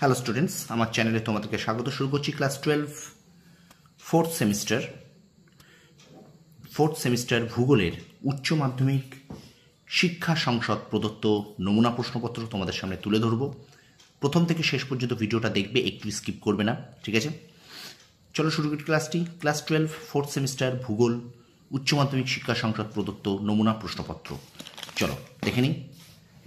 Hello students, আমার চ্যানেলে তোমাদেরকে স্বাগত। শুরু করছি ক্লাস 12 ফোর্থ সেমিস্টার ভূগোলের উচ্চ মাধ্যমিক শিক্ষা সংসদ প্রদত্ত নমুনা প্রশ্নপত্র তোমাদের সামনে তুলে ধরব। প্রথম থেকে শেষ পর্যন্ত ভিডিওটা দেখবে, একটু স্কিপ করবে না, ঠিক আছে? চলো শুরু করি ক্লাসটি। ক্লাস 12 ফোর্থ সেমিস্টার ভূগোল উচ্চ মাধ্যমিক শিক্ষা সংসদ প্রদত্ত নমুনা প্রশ্নপত্র। চলো দেখে নিই।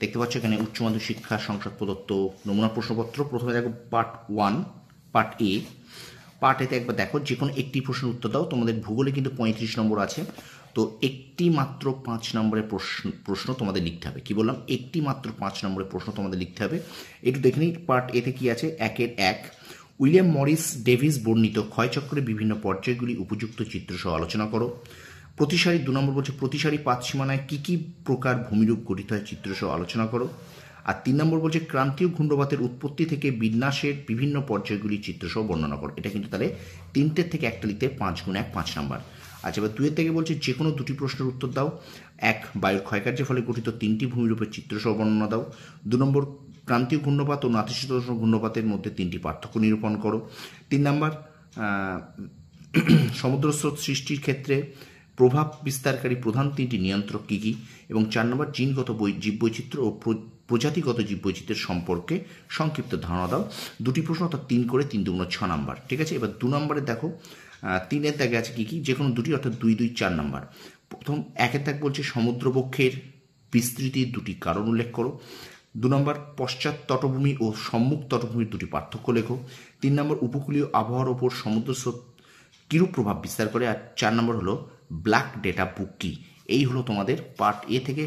দেখতে পাচ্ছ এখানে উচ্চ মাধ্যমিক শিক্ষা সংসদ প্রদত্ত নমুনা প্রশ্নপত্র। প্রথমে দেখো পার্ট 1, পার্ট এ। পার্ট এতে একবার দেখো, যে কোনো একটি প্রশ্নের উত্তর দাও। তোমাদের ভূগোলে কিন্তু 35 নম্বর আছে, তো একটি মাত্র 5 নম্বরের প্রশ্ন তোমাদের লিখতে হবে। কি বললাম? একটি মাত্র 5 নম্বরের প্রশ্ন তোমাদের লিখতে হবে। একটু দেখে নিই পার্ট এতে কি আছে। 1 উইলিয়াম মরিস ডেভিস বর্ণিত ক্ষয়চক্রের বিভিন্ন পর্যায়গুলি উপযুক্ত চিত্রসহ আলোচনা করো। প্রতিসারি 2 নম্বর বলছে প্রতিসারি পাতসীমানায় কী কী প্রকার ভূমিরূপ গঠিত হয় চিত্রসহ আলোচনা করো। আর 3 নম্বর বলছে ক্রান্তীয় ঘূর্ণবাতের উৎপত্তি থেকে বিন্যাসের বিভিন্ন পর্যায়গুলি চিত্রসহ বর্ণনা করো। এটা কিন্তু তাহলে 3টের থেকে একটা লিখতে 5 × 1 5 নম্বর। আচ্ছা, এবার 2 থেকে বলছে যে কোনো দুটি প্রশ্নের উত্তর দাও। 1 বায়ুর ক্ষয়কার্যের ফলে গঠিত 3টি ভূমিরূপের চিত্রসহ বর্ণনা দাও। 2 নম্বর ক্রান্তীয় ঘূর্ণপাত ও নাতিশীতোষ্ণ ঘূর্ণপাতের মধ্যে 3টি পার্থক্য নিরূপণ করো। 3 নম্বর সমুদ্র স্রোত সৃষ্টির ক্ষেত্রে প্রভাব বিস্তারকারী প্রধান 3টি নিয়ন্ত্রক কী কী। এবং 4 নম্বর জিনগত জীববৈচিত্র্য ও প্রজাতিগত জীববৈচিত্র্যের সম্পর্কে সংক্ষিপ্ত ধারণা দাও। 2টি প্রশ্ন, অর্থাৎ 3 করে 3 × 6 নম্বর, ঠিক আছে? এবার 2 নম্বরে দেখো 3-এর দাগে আছে কী কী, যে কোনো দুটি, অর্থাৎ 2 2 4 নম্বর। প্রথম 1-এর দাগ বলছে সমুদ্রবক্ষের বিস্তৃতির 2টি কারণ উল্লেখ করো। 2 নম্বর পশ্চাৎ তটভূমি ও সম্মুখ তটভূমির 2টি পার্থক্য লেখো। 3 নম্বর উপকূলীয় আবহাওয়ার ওপর সমুদ্র স্রোত কিরূপ প্রভাব বিস্তার করে। আর 4 নম্বর হলো ব্ল্যাক ডেটা বুক কি। এই হলো তোমাদের পার্ট এ থেকে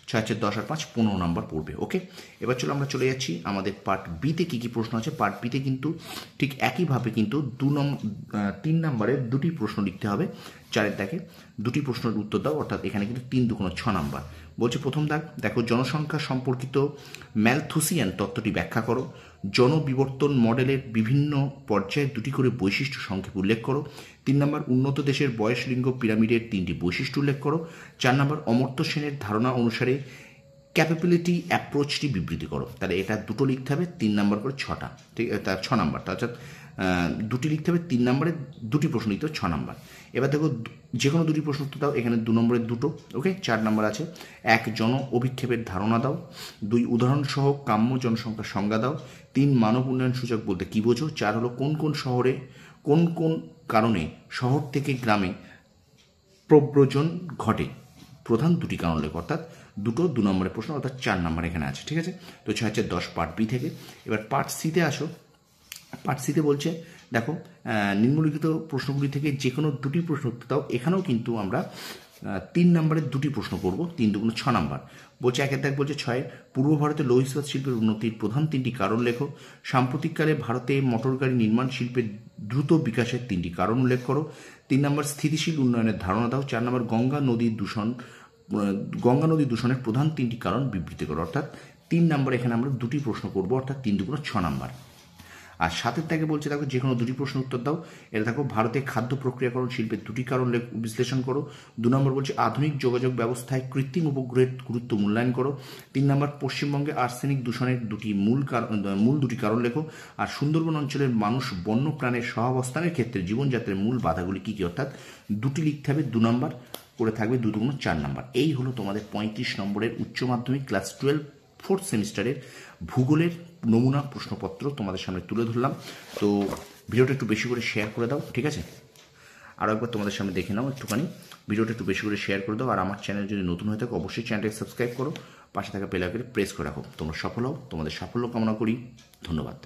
6 4 10 আর 5 15 নম্বর পড়বে। ওকে, এবার চলো আমরা চলে যাচ্ছি আমাদের পার্ট বিতে কী কী প্রশ্ন আছে। পার্ট বিতে কিন্তু ঠিক একইভাবে কিন্তু 3 নম্বরের 2টি প্রশ্ন লিখতে হবে। 4-এর দাগে 2টি প্রশ্নের উত্তর দাও, অর্থাৎ এখানে কিন্তু 3 2 × 6 নম্বর। বলছে প্রথম দাগ দেখো, জনসংখ্যা সম্পর্কিত ম্যালথুসিয়ান তত্ত্বটি ব্যাখ্যা করো। জনবিবর্তন মডেলের বিভিন্ন পর্যায়ে 2টি করে বৈশিষ্ট্য সংক্ষেপ উল্লেখ করো। 3 নম্বর উন্নত দেশের বয়স লিঙ্গ পিরামিডের 3টি বৈশিষ্ট্য উল্লেখ করো। 4 নম্বর অমর্ত্য সেনের ধারণা অনুসারে ক্যাপাবিলিটি অ্যাপ্রোচটি বিবৃতি করো। তাহলে এটা 2টো লিখতে হবে, 3 নম্বর করে 6টা, ঠিক? তার 6 নম্বর, অর্থাৎ 2টি লিখতে হবে, 3 নম্বরে 2টি প্রশ্ন লিখতে হবে, 6 নম্বর। এবার দেখো যে কোনো 2টি প্রশ্ন উত্তর দাও। এখানে 2 নম্বরের 2টো। ওকে, 4 নম্বর আছে 1 জন অভিক্ষেপের ধারণা দাও। 2 উদাহরণসহ কাম্য জনসংখ্যার সংজ্ঞা দাও। 3 মানব উন্নয়ন সূচক বলতে কী বোঝো। 4 হলো কোন কোন শহরে কোন কোন কারণে শহর থেকে গ্রামে প্রব্রজন ঘটে। প্রধান 2টি কারণ লেখো, অর্থাৎ 2 নম্বরের প্রশ্ন, অর্থাৎ 4 নম্বর এখানে আছে, ঠিক আছে? তো 6 4 10 পার্ট বি থেকে। এবার পার্ট সিতে আসো। পার্ট সিতে বলছে দেখো, নিম্নলিখিত প্রশ্নগুলি থেকে যে কোনো 2টি প্রশ্ন উত্তর দাও। এখানেও কিন্তু আমরা 3 নম্বরের 2টি প্রশ্ন করব, 3 2 × 6 নম্বর। বলছে 1-এর দাগ বলছে 6 পূর্ব ভারতে লৌহ ইস্পাত শিল্পের উন্নতির প্রধান 3টি কারণ লেখো। সাম্প্রতিককালে ভারতে মোটরগাড়ি নির্মাণ শিল্পের দ্রুত বিকাশের 3টি কারণ উল্লেখ করো। 3 নম্বর স্থিতিশীল উন্নয়নের ধারণা দাও। 4 নম্বর গঙ্গা নদী দূষণের প্রধান 3টি কারণ বিবৃতি করো। অর্থাৎ 3 নম্বর এখানে আমরা 2টি প্রশ্ন করব, অর্থাৎ 3 2 × 6 নম্বর। আর 7-এর দাগে বলছে দেখো, যে কোনো 2টি প্রশ্ন উত্তর দাও। এটা দেখো, ভারতে খাদ্য প্রক্রিয়াকরণ শিল্পের 2টি কারণ বিশ্লেষণ করো। 2 নম্বর বলছে আধুনিক যোগাযোগ ব্যবস্থায় কৃত্রিম উপগ্রহের গুরুত্ব মূল্যায়ন করো। 3 নম্বর পশ্চিমবঙ্গে আর্সেনিক দূষণের মূল 2টি কারণ লেখো। আর সুন্দরবন অঞ্চলের মানুষ বন্য প্রাণের সহাবস্থানের ক্ষেত্রে জীবনযাত্রার মূল বাধাগুলি কী কী। অর্থাৎ 2টি লিখতে হবে, 2 নম্বর করে থাকবে, 2 2 × 4 নম্বর। এই হলো তোমাদের 35 নম্বরের উচ্চ মাধ্যমিক ক্লাস 12 ফোর্থ সেমিস্টারের ভূগোলের নমুনা প্রশ্নপত্র তোমাদের সামনে তুলে ধরলাম। তো ভিডিওটা একটু বেশি করে শেয়ার করে দাও, ঠিক আছে? আরও একবার তোমাদের সামনে দেখে নাও একটুখানি। ভিডিওটা একটু বেশি করে শেয়ার করে দাও। আর আমার চ্যানেল যদি নতুন হয়ে থাকে অবশ্যই চ্যানেলটাকে সাবস্ক্রাইব করো, পাশে থাকা বেল আইকনে প্রেস করে রাখো। তোমরা সফল হও, তোমাদের সাফল্য কামনা করি। ধন্যবাদ।